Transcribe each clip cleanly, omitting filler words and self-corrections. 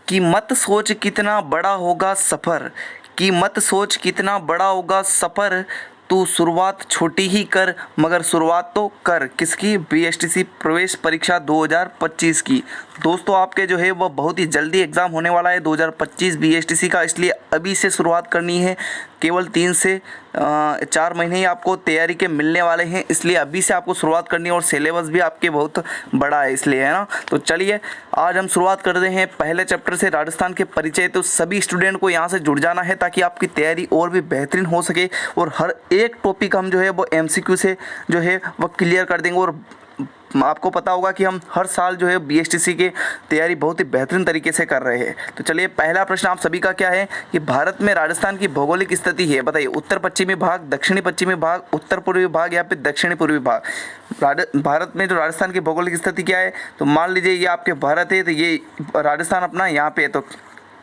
कि मत सोच कितना बड़ा होगा सफ़र, कि मत सोच कितना बड़ा होगा सफ़र, तू शुरुआत छोटी ही कर मगर शुरुआत तो कर। किसकी? बीएसटीसी प्रवेश परीक्षा 2025 की। दोस्तों आपके जो है वो बहुत ही जल्दी एग्ज़ाम होने वाला है 2025 बीएसटीसी का, इसलिए अभी से शुरुआत करनी है। केवल 3 से 4 महीने ही आपको तैयारी के मिलने वाले हैं, इसलिए अभी से आपको शुरुआत करनी है और सिलेबस भी आपके बहुत बड़ा है इसलिए, है ना। तो चलिए आज हम शुरुआत करते हैं पहले चैप्टर से, राजस्थान के परिचय। तो सभी स्टूडेंट को यहाँ से जुड़ जाना है ताकि आपकी तैयारी और भी बेहतरीन हो सके और हर एक टॉपिक हम जो है वो एमसीक्यू से जो है वो क्लियर कर देंगे। और आपको पता होगा कि हम हर साल जो है बीएसटीसी की तैयारी बहुत ही बेहतरीन तरीके से कर रहे हैं। तो चलिए पहला प्रश्न आप सभी का क्या है कि भारत में राजस्थान की भौगोलिक स्थिति है, बताइए। उत्तर पश्चिमी भाग, दक्षिणी पश्चिमी भाग, उत्तर पूर्वी भाग या फिर दक्षिणी पूर्वी भाग। भारत में जो राजस्थान की भौगोलिक स्थिति क्या है, तो मान लीजिए ये आपके भारत है, तो ये राजस्थान अपना यहाँ पे है, तो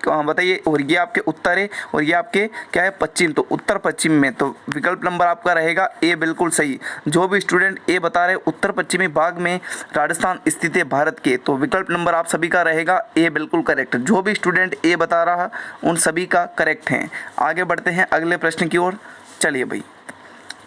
बताइए। और ये आपके उत्तर है और ये आपके क्या है, पश्चिम, तो उत्तर पश्चिम में। तो विकल्प नंबर आपका रहेगा ए बिल्कुल सही। जो भी स्टूडेंट ए बता रहे उत्तर पश्चिमी भाग में राजस्थान स्थित है भारत के, तो विकल्प नंबर आप सभी का रहेगा ए बिल्कुल करेक्ट। जो भी स्टूडेंट ए बता रहा उन सभी का करेक्ट है। आगे बढ़ते हैं अगले प्रश्न की ओर। चलिए भाई,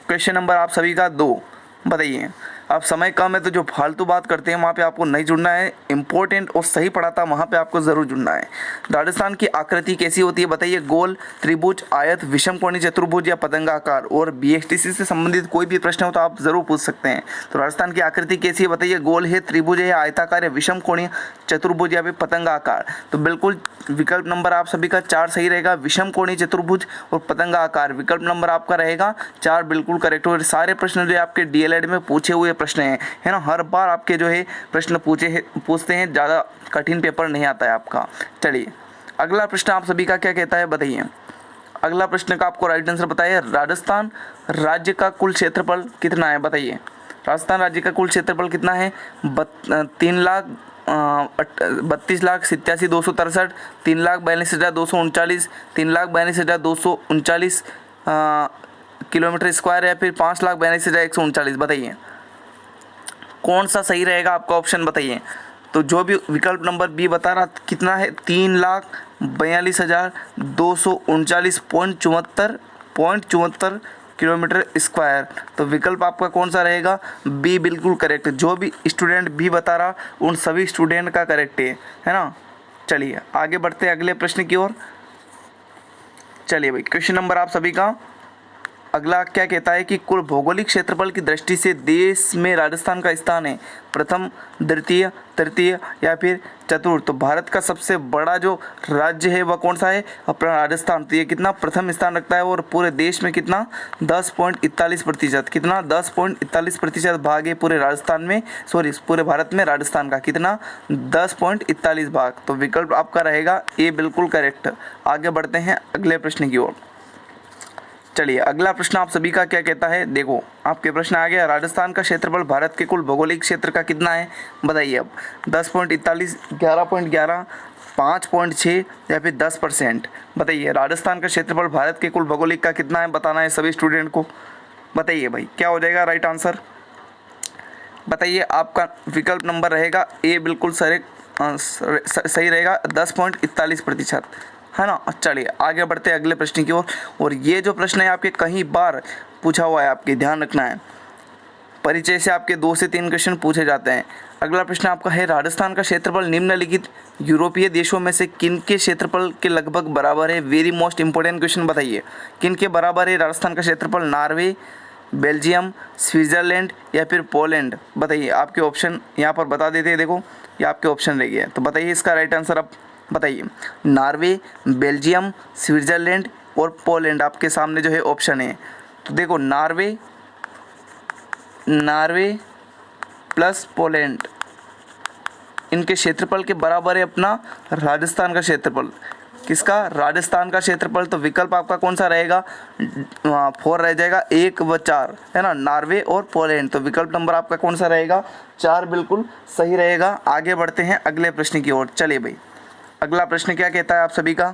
क्वेश्चन नंबर आप सभी का 2, बताइए। अब समय कम है तो जो फालतू बात करते हैं वहाँ पे आपको नहीं जुड़ना है, इंपॉर्टेंट और सही पढ़ाता वहाँ पे आपको ज़रूर जुड़ना है। राजस्थान की आकृति कैसी होती है, बताइए। गोल, त्रिभुज, आयत, विषमकोणीय, चतुर्भुज या पतंगाकार। और बीएसटीसी से संबंधित कोई भी प्रश्न हो तो आप ज़रूर पूछ सकते हैं। तो राजस्थान की आकृति कैसी है, बताइए। गोल है, त्रिभुज है, आयताकार है, विषमकोणीय, चतुर्भुज या फिर पतंगाकार। तो बिल्कुल विकल्प नंबर आप सभी का 4 सही रहेगा। विषमकोणीय, चतुर्भुज और पतंगाकार, विकल्प नंबर आपका रहेगा 4 बिल्कुल करेक्ट। और सारे प्रश्न जो आपके डीएलएड में पूछे हुए प्रश्न हैं, है ना। हर बार आपके जो है प्रश्न पूछते हैं, ज़्यादा कठिन पेपर नहीं आता है आपका। चलिए अगला प्रश्न आप सभी का क्या कहता है, बताइए। अगला प्रश्न का आपको राइट आंसर बताइए। राजस्थान राज्य का कुल क्षेत्रफल कितना है, बताइए। राजस्थान राज्य का कुल क्षेत्रफल कितना है? 3,32,87,263, 3,42,239, 3,42,239 किलोमीटर स्क्वायर या फिर 5,42,139, बताइए कौन सा सही रहेगा आपका ऑप्शन, बताइए। तो जो भी विकल्प नंबर बी बता रहा कितना है, 3,42,239.74 किलोमीटर स्क्वायर। तो विकल्प आपका कौन सा रहेगा, बी बिल्कुल करेक्ट। जो भी स्टूडेंट बी बता रहा उन सभी स्टूडेंट का करेक्ट है ना। चलिए आगे बढ़ते हैं अगले प्रश्न की ओर। चलिए भाई, क्वेश्चन नंबर आप सभी का अगला क्या कहता है कि कुल भौगोलिक क्षेत्रफल की दृष्टि से देश में राजस्थान का स्थान है प्रथम, द्वितीय, तृतीय या फिर चतुर्थ। तो भारत का सबसे बड़ा जो राज्य है वह कौन सा है, अपना राजस्थान। तो ये कितना प्रथम स्थान रखता है और पूरे देश में कितना 10.41%, कितना 10.41% भाग है पूरे राजस्थान में, सॉरी पूरे भारत में राजस्थान का कितना 10.41 भाग। तो विकल्प आपका रहेगा ए बिल्कुल करेक्ट। आगे बढ़ते हैं अगले प्रश्न की ओर। चलिए अगला प्रश्न आप सभी का क्या कहता है, देखो आपके प्रश्न आ गया। राजस्थान का क्षेत्रफल भारत के कुल भौगोलिक क्षेत्र का कितना है, बताइए। अब 10.41, 11.11, 5.6 या फिर 10%, बताइए। राजस्थान का क्षेत्रफल भारत के कुल भौगोलिक का कितना है बताना है सभी स्टूडेंट को, बताइए भाई क्या हो जाएगा राइट आंसर, बताइए। आपका विकल्प नंबर रहेगा ए बिल्कुल सही रहेगा, 10.41%, है ना। चलिए आगे बढ़ते हैं अगले प्रश्न की ओर। और ये जो प्रश्न है आपके कहीं बार पूछा हुआ है, आपके ध्यान रखना है। परिचय से आपके 2 से 3 क्वेश्चन पूछे जाते हैं। अगला प्रश्न आपका है, राजस्थान का क्षेत्रफल निम्नलिखित यूरोपीय देशों में से किन के क्षेत्रफल के लगभग बराबर है। वेरी मोस्ट इंपॉर्टेंट क्वेश्चन, बताइए किन के बराबर है राजस्थान का क्षेत्रफल। नॉर्वे, बेल्जियम, स्विट्जरलैंड या फिर पोलैंड, बताइए। आपके ऑप्शन यहाँ पर बता देते हैं, देखो ये आपके ऑप्शन रह गए। तो बताइए इसका राइट आंसर आप बताइए। नॉर्वे, बेल्जियम, स्विट्जरलैंड और पोलैंड आपके सामने जो है ऑप्शन है। तो देखो नॉर्वे प्लस पोलैंड, इनके क्षेत्रफल के बराबर है अपना राजस्थान का क्षेत्रफल। किसका? राजस्थान का क्षेत्रफल। तो विकल्प आपका कौन सा रहेगा, 4 रह जाएगा, 1 व 4, है ना, नॉर्वे और पोलैंड। तो विकल्प नंबर आपका कौन सा रहेगा, 4 बिल्कुल सही रहेगा। आगे बढ़ते हैं अगले प्रश्न की ओर। चलिए भाई अगला प्रश्न क्या कहता है आप सभी का,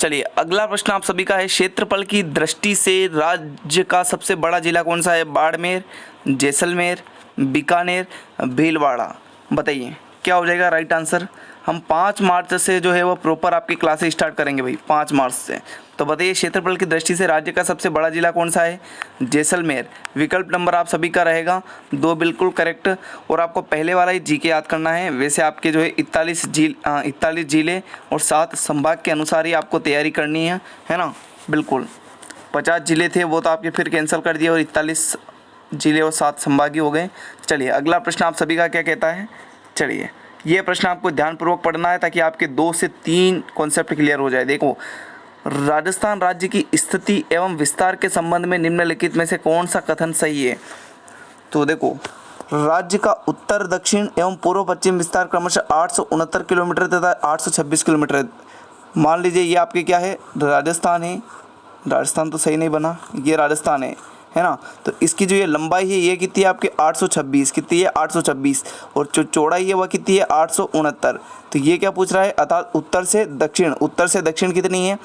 चलिए अगला प्रश्न आप सभी का है, क्षेत्रफल की दृष्टि से राज्य का सबसे बड़ा जिला कौन सा है। बाड़मेर, जैसलमेर, बीकानेर, भीलवाड़ा, बताइए क्या हो जाएगा राइट आंसर। हम 5 मार्च से जो है वो प्रॉपर आपकी क्लासेस स्टार्ट करेंगे भाई, 5 मार्च से। तो बताइए क्षेत्रफल की दृष्टि से राज्य का सबसे बड़ा जिला कौन सा है? जैसलमेर। विकल्प नंबर आप सभी का रहेगा 2 बिल्कुल करेक्ट। और आपको पहले वाला ही जीके याद करना है। वैसे आपके जो है 41 जिले और 7 संभाग के अनुसार ही आपको तैयारी करनी है ना। बिल्कुल 50 जिले थे वो तो आपके फिर कैंसिल कर दिए और 41 जिले और 7 संभाग ही हो गए। चलिए अगला प्रश्न आप सभी का क्या कहता है। चलिए ये प्रश्न आपको ध्यानपूर्वक पढ़ना है ताकि आपके 2 से 3 कॉन्सेप्ट क्लियर हो जाए। देखो, राजस्थान राज्य की स्थिति एवं विस्तार के संबंध में निम्नलिखित में से कौन सा कथन सही है? तो देखो, राज्य का उत्तर दक्षिण एवं पूर्व पश्चिम विस्तार क्रमशः 869 किलोमीटर तथा 826 किलोमीटर। मान लीजिए ये आपके क्या है, राजस्थान है। राजस्थान तो सही नहीं बना, ये राजस्थान है ना। तो इसकी जो ये लंबाई है ये कितनी है आपके 826, कितनी है 826। और जो चौड़ाई है वह कितनी है 869। तो ये क्या पूछ रहा है, अर्थात उत्तर से दक्षिण कितनी है?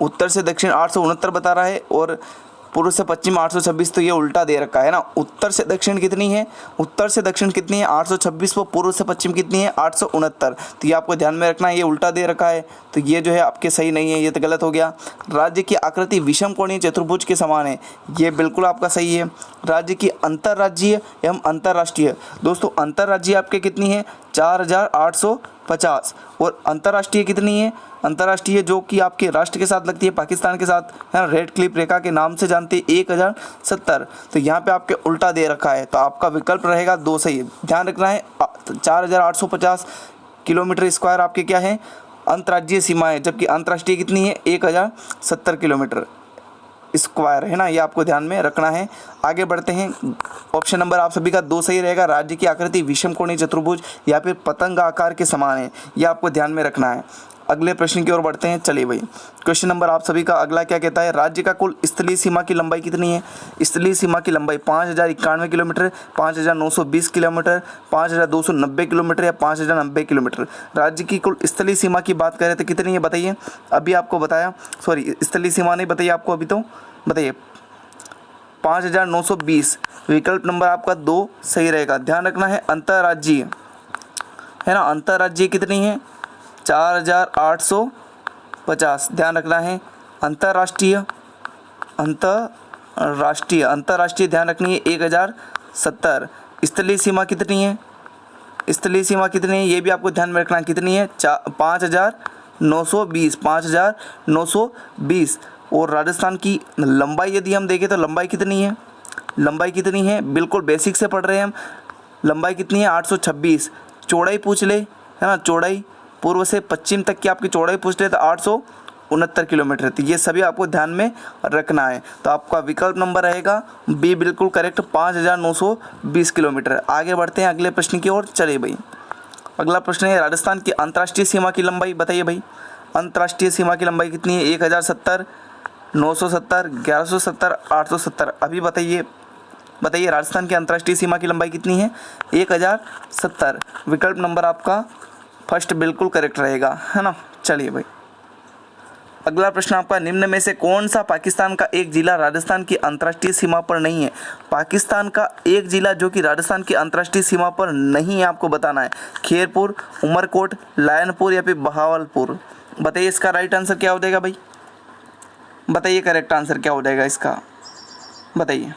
उत्तर से दक्षिण 869 बता रहा है और पूर्व से पश्चिम 826। तो ये उल्टा दे रखा है ना। उत्तर से दक्षिण कितनी है? उत्तर से दक्षिण कितनी है 826, वो पूर्व से पश्चिम कितनी है 869। तो ये आपको ध्यान में रखना है, ये उल्टा दे रखा है। तो ये जो है आपके सही नहीं है, ये तो गलत हो गया। राज्य की आकृति विषम कोणीय चतुर्भुज के समान है, ये बिल्कुल आपका सही है। राज्य की अंतर्राज्यीय एवं अंतर्राष्ट्रीय, दोस्तों अंतर्राज्यीय आपके कितनी है 4850 और अंतर्राष्ट्रीय कितनी है? अंतर्राष्ट्रीय जो कि आपके राष्ट्र के साथ लगती है, पाकिस्तान के साथ, है ना, रेड क्लिप रेखा के नाम से जानते हैं, 1070। तो यहाँ पे आपके उल्टा दे रखा है। तो आपका विकल्प रहेगा 2 सही। ध्यान रखना है 4850 किलोमीटर स्क्वायर आपके क्या है अंतर्राज्यीय सीमा है, जबकि अंतर्राष्ट्रीय कितनी है 1070 किलोमीटर स्क्वायर, है ना। ये आपको ध्यान में रखना है। आगे बढ़ते हैं। ऑप्शन नंबर आप सभी का 2 सही रहेगा। राज्य की आकृति विषम कोणीय चतुर्भुज या फिर पतंग आकार के समान है, ये आपको ध्यान में रखना है। अगले प्रश्न की ओर बढ़ते हैं। चलिए भाई, क्वेश्चन नंबर आप सभी का अगला क्या कहता है, राज्य का कुल स्थलीय सीमा की लंबाई कितनी है? स्थलीय सीमा की लंबाई 5091 किलोमीटर, 5920 किलोमीटर, 5290 किलोमीटर या 5090 किलोमीटर। राज्य की कुल स्थलीय सीमा की बात करें तो कितनी है बताइए? अभी आपको बताया, सॉरी स्थलीय सीमा नहीं बताइए आपको अभी, तो बताइए 5920। विकल्प नंबर आपका 2 सही रहेगा। ध्यान रखना है अंतर्राज्यीय, है ना, अंतर्राज्यीय कितनी है 4850। ध्यान रखना है अंतर्राष्ट्रीय ध्यान रखनी है 1070। स्थलीय सीमा कितनी है? स्थलीय सीमा कितनी है ये भी आपको ध्यान में रखना, कितनी है 5920। और राजस्थान की लंबाई यदि हम देखें तो लंबाई कितनी है? बिल्कुल बेसिक से पढ़ रहे हैं हम। लंबाई कितनी है 826। चौड़ाई पूछ ले, है ना, चौड़ाई पूर्व से पश्चिम तक की आपकी चौड़ाई पूछ ले तो 869 किलोमीटर। तो ये सभी आपको ध्यान में रखना है। तो आपका विकल्प नंबर रहेगा बी बिल्कुल करेक्ट, 5920 किलोमीटर। आगे बढ़ते हैं अगले प्रश्न की ओर। चलिए भाई, अगला प्रश्न है राजस्थान की अंतर्राष्ट्रीय सीमा की लंबाई बताइए भाई। अंतर्राष्ट्रीय सीमा की लंबाई कितनी है? 1070, 970, 1170, 870। अभी बताइए राजस्थान की अंतर्राष्ट्रीय सीमा की लंबाई कितनी है? 1070। विकल्प नंबर आपका फर्स्ट बिल्कुल करेक्ट रहेगा, है ना। चलिए भाई, अगला प्रश्न आपका, निम्न में से कौन सा पाकिस्तान का एक जिला राजस्थान की अंतर्राष्ट्रीय सीमा पर नहीं है? पाकिस्तान का एक जिला जो कि राजस्थान की अंतर्राष्ट्रीय सीमा पर नहीं है आपको बताना है। खेरपुर, उमरकोट, लायनपुर या फिर बहावलपुर। बताइए इसका राइट आंसर क्या हो जाएगा भाई? बताइए करेक्ट आंसर क्या हो जाएगा इसका, बताइए।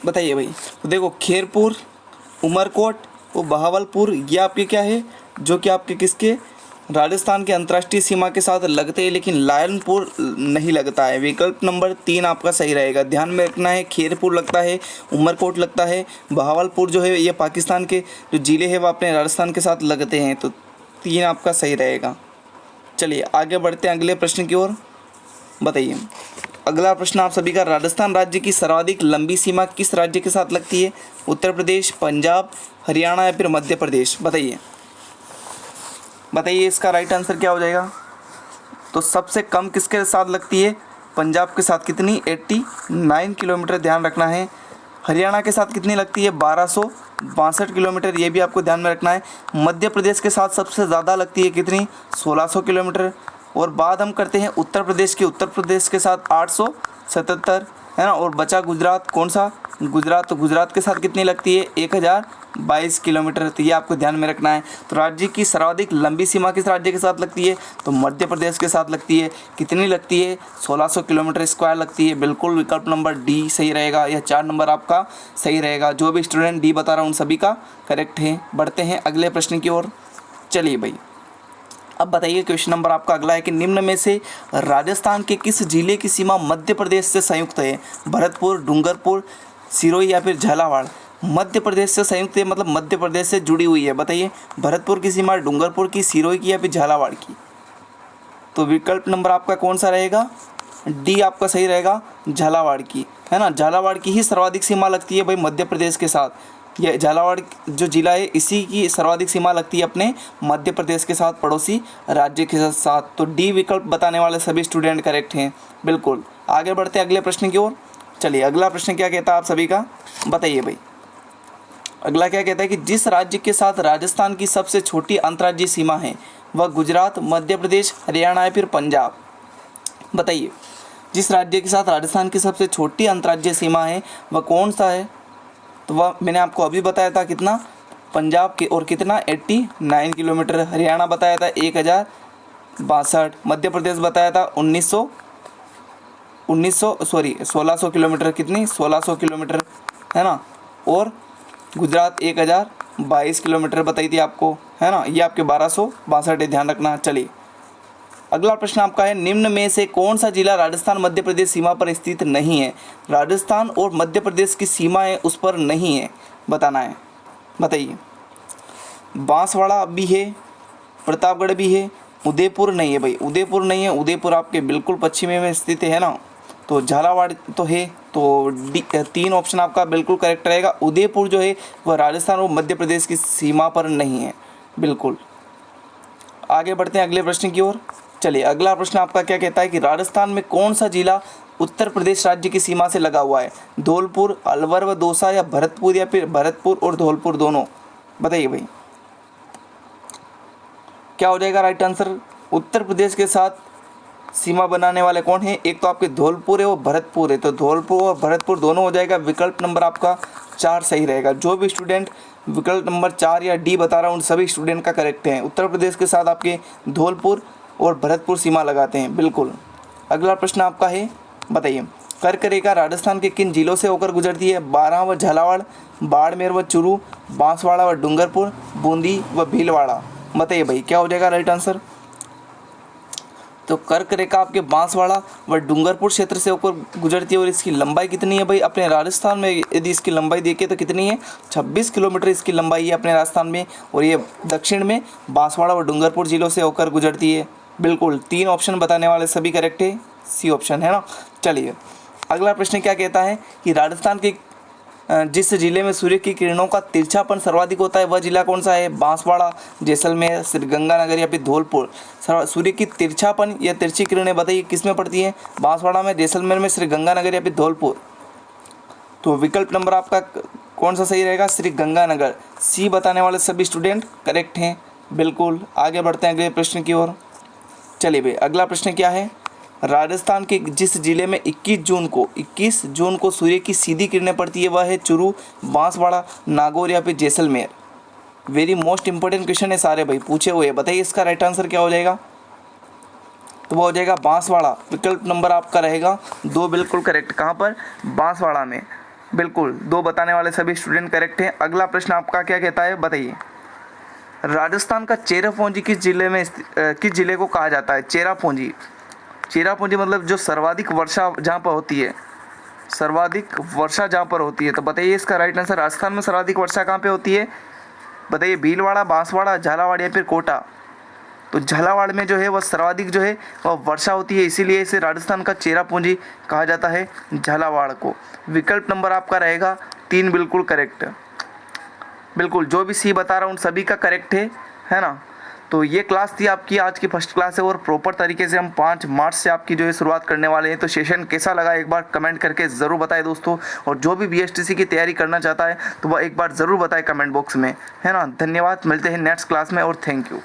बताइए भाई। तो देखो, खेरपुर, उमरकोट और बहावलपुर ये आपके क्या है, जो कि आपके किसके राजस्थान के अंतर्राष्ट्रीय सीमा के साथ लगते हैं, लेकिन लायनपुर नहीं लगता है। विकल्प नंबर 3 आपका सही रहेगा। ध्यान में रखना है खेरपुर लगता है, उमरकोट लगता है, बहावलपुर जो है ये पाकिस्तान के जो ज़िले हैं वो अपने राजस्थान के साथ लगते हैं। तो 3 आपका सही रहेगा। चलिए आगे बढ़ते हैं अगले प्रश्न की ओर। बताइए अगला प्रश्न आप सभी का, राजस्थान राज्य की सर्वाधिक लंबी सीमा किस राज्य के साथ लगती है? उत्तर प्रदेश, पंजाब, हरियाणा या फिर मध्य प्रदेश। बताइए इसका राइट आंसर क्या हो जाएगा? तो सबसे कम किसके साथ लगती है? पंजाब के साथ। कितनी? 89 किलोमीटर। ध्यान रखना है। हरियाणा के साथ कितनी लगती है? 1262 किलोमीटर। ये भी आपको ध्यान में रखना है। मध्य प्रदेश के साथ सबसे ज़्यादा लगती है, कितनी? 1600 किलोमीटर। और बात हम करते हैं उत्तर प्रदेश के साथ 877, है ना। और बचा गुजरात, कौन सा? गुजरात, तो गुजरात के साथ कितनी लगती है 1022 किलोमीटर। तो ये आपको ध्यान में रखना है। तो राज्य की सर्वाधिक लंबी सीमा किस राज्य के साथ लगती है, तो मध्य प्रदेश के साथ लगती है। कितनी लगती है 1600 किलोमीटर स्क्वायर लगती है। बिल्कुल विकल्प नंबर डी सही रहेगा, या 4 नंबर आपका सही रहेगा। जो भी स्टूडेंट डी बता रहा हूँ उन सभी का करेक्ट है। बढ़ते हैं अगले प्रश्न की ओर। चलिए भाई, अब बताइए क्वेश्चन नंबर आपका अगला है कि निम्न में से राजस्थान के किस जिले की सीमा मध्य प्रदेश से संयुक्त है। भरतपुर, डूंगरपुर, सिरोही या फिर झालावाड़। मध्य प्रदेश से संयुक्त है मतलब मध्य प्रदेश से जुड़ी हुई है। बताइए भरतपुर की सीमा डूंगरपुर की, सिरोही की या फिर झालावाड़ की। तो विकल्प नंबर आपका कौन सा रहेगा, डी आपका सही रहेगा, झालावाड़ की, है ना। झालावाड़ की ही सर्वाधिक सीमा लगती है भाई मध्य प्रदेश के साथ। यह झालावाड़ जो जिला है इसी की सर्वाधिक सीमा लगती है अपने मध्य प्रदेश के साथ, पड़ोसी राज्य के साथ। तो डी विकल्प बताने वाले सभी स्टूडेंट करेक्ट हैं। बिल्कुल, आगे बढ़ते हैं अगले प्रश्न की ओर। चलिए अगला प्रश्न क्या कहता है आप सभी का बताइए भाई। अगला क्या कहता है कि जिस राज्य के साथ राजस्थान की सबसे छोटी अंतर्राज्यीय सीमा है वह गुजरात, मध्य प्रदेश, हरियाणा या फिर पंजाब। बताइए जिस राज्य के साथ राजस्थान की सबसे छोटी अंतर्राज्यीय सीमा है वह कौन सा है। तो वह मैंने आपको अभी बताया था कितना, पंजाब के, और कितना 89 किलोमीटर। हरियाणा बताया था 1062, मध्य प्रदेश बताया था 1600 किलोमीटर, कितनी 1600 किलोमीटर, है ना। और गुजरात 1022 किलोमीटर बताई थी आपको, है ना। ये आपके 1262 है, ध्यान रखना। चलिए अगला प्रश्न आपका है निम्न में से कौन सा जिला राजस्थान मध्य प्रदेश सीमा पर स्थित नहीं है। राजस्थान और मध्य प्रदेश की सीमाएं उस पर नहीं है, बताना है। बताइए बांसवाड़ा भी है, प्रतापगढ़ भी है, उदयपुर नहीं है भाई, उदयपुर नहीं है। उदयपुर आपके बिल्कुल पश्चिमी में स्थित है ना। तो झालावाड़ तो है, तो डी 3 ऑप्शन आपका बिल्कुल करेक्ट रहेगा। उदयपुर जो है वह राजस्थान और मध्य प्रदेश की सीमा पर नहीं है। बिल्कुल, आगे बढ़ते हैं अगले प्रश्न की ओर। चलिए अगला प्रश्न आपका क्या कहता है कि राजस्थान में कौन सा जिला उत्तर प्रदेश राज्य की सीमा से लगा हुआ है। धौलपुर, अलवर व दौसा या भरतपुर, या फिर भरतपुर और धौलपुर दोनों। बताइए भाई क्या हो जाएगा राइट आंसर। उत्तर प्रदेश के साथ सीमा बनाने वाले कौन है, एक तो आपके धौलपुर है और भरतपुर है। तो धौलपुर और भरतपुर दोनों हो जाएगा। विकल्प नंबर आपका 4 सही रहेगा। जो भी स्टूडेंट विकल्प नंबर 4 या डी बता रहा हूँ उन सभी स्टूडेंट का करेक्ट है। उत्तर प्रदेश के साथ आपके धौलपुर और भरतपुर सीमा लगाते हैं। बिल्कुल, अगला प्रश्न आपका है बताइए कर्क रेखा राजस्थान के किन जिलों से होकर गुजरती है। बारां व झालावाड़, बाड़मेर व चूरू, बांसवाड़ा व डूंगरपुर, बूंदी व भीलवाड़ा। बताइए भाई क्या हो जाएगा राइट आंसर। तो कर्क रेखा आपके बांसवाड़ा व डूंगरपुर क्षेत्र से होकर गुजरती है और इसकी लंबाई कितनी है भाई अपने राजस्थान में। यदि इसकी लंबाई देखें तो कितनी है 26 किलोमीटर इसकी लंबाई है अपने राजस्थान में। और ये दक्षिण में बांसवाड़ा व डूंगरपुर जिलों से होकर गुजरती है। बिल्कुल, 3 ऑप्शन बताने वाले सभी करेक्ट है, सी ऑप्शन, है ना। चलिए अगला प्रश्न क्या कहता है कि राजस्थान के जिस जिले में सूर्य की किरणों का तिरछापन सर्वाधिक होता है वह जिला कौन सा है। बांसवाड़ा, जैसलमेर, श्रीगंगानगर या फिर धौलपुर। सूर्य की तिरछापन या तिरछी किरणें बताइए किस में पड़ती हैं। बांसवाड़ा में, जैसलमेर में, श्रीगंगानगर या फिर धौलपुर। तो विकल्प नंबर आपका कौन सा सही रहेगा, श्रीगंगानगर। सी बताने वाले सभी स्टूडेंट करेक्ट हैं। बिल्कुल, आगे बढ़ते हैं अगले प्रश्न की ओर। चलिए भाई अगला प्रश्न क्या है, राजस्थान के जिस जिले में 21 जून को सूर्य की सीधी किरणें पड़ती है वह है चूरू, बांसवाड़ा, नागौर या फिर Jaisalmer. Very most important question है सारे भाई पूछे हुए। बताइए इसका राइट आंसर क्या हो जाएगा। तो वो हो जाएगा बांसवाड़ा। विकल्प नंबर आपका रहेगा 2 बिल्कुल करेक्ट। कहाँ पर, बांसवाड़ा में। बिल्कुल, 2 बताने वाले सभी स्टूडेंट करेक्ट हैं। अगला प्रश्न आपका क्या कहता है बताइए, राजस्थान का चेरापूंजी किस जिले को कहा जाता है। चेरापूंजी मतलब जो सर्वाधिक वर्षा जहाँ पर होती है, सर्वाधिक वर्षा जहाँ पर होती है। तो बताइए इसका राइट आंसर, राजस्थान में सर्वाधिक वर्षा कहाँ पे होती है। बताइए भीलवाड़ा, बांसवाड़ा, झालावाड़ या फिर कोटा। तो झालावाड़ में जो है वह सर्वाधिक जो है वह वर्षा होती है, इसीलिए इसे राजस्थान का चेरापूंजी कहा जाता है, झालावाड़ को। विकल्प नंबर आपका रहेगा 3 बिल्कुल करेक्ट। बिल्कुल, जो भी सी बता रहा हूँ उन सभी का करेक्ट है ना। तो ये क्लास थी आपकी आज की फर्स्ट क्लास है और प्रॉपर तरीके से हम 5 मार्च से आपकी जो है शुरुआत करने वाले हैं। तो सेशन कैसा लगा एक बार कमेंट करके ज़रूर बताएं दोस्तों। और जो भी BSTC की तैयारी करना चाहता है तो वह एक बार ज़रूर बताएं कमेंट बॉक्स में, है ना। धन्यवाद, मिलते हैं नेक्स्ट क्लास में और थैंक यू।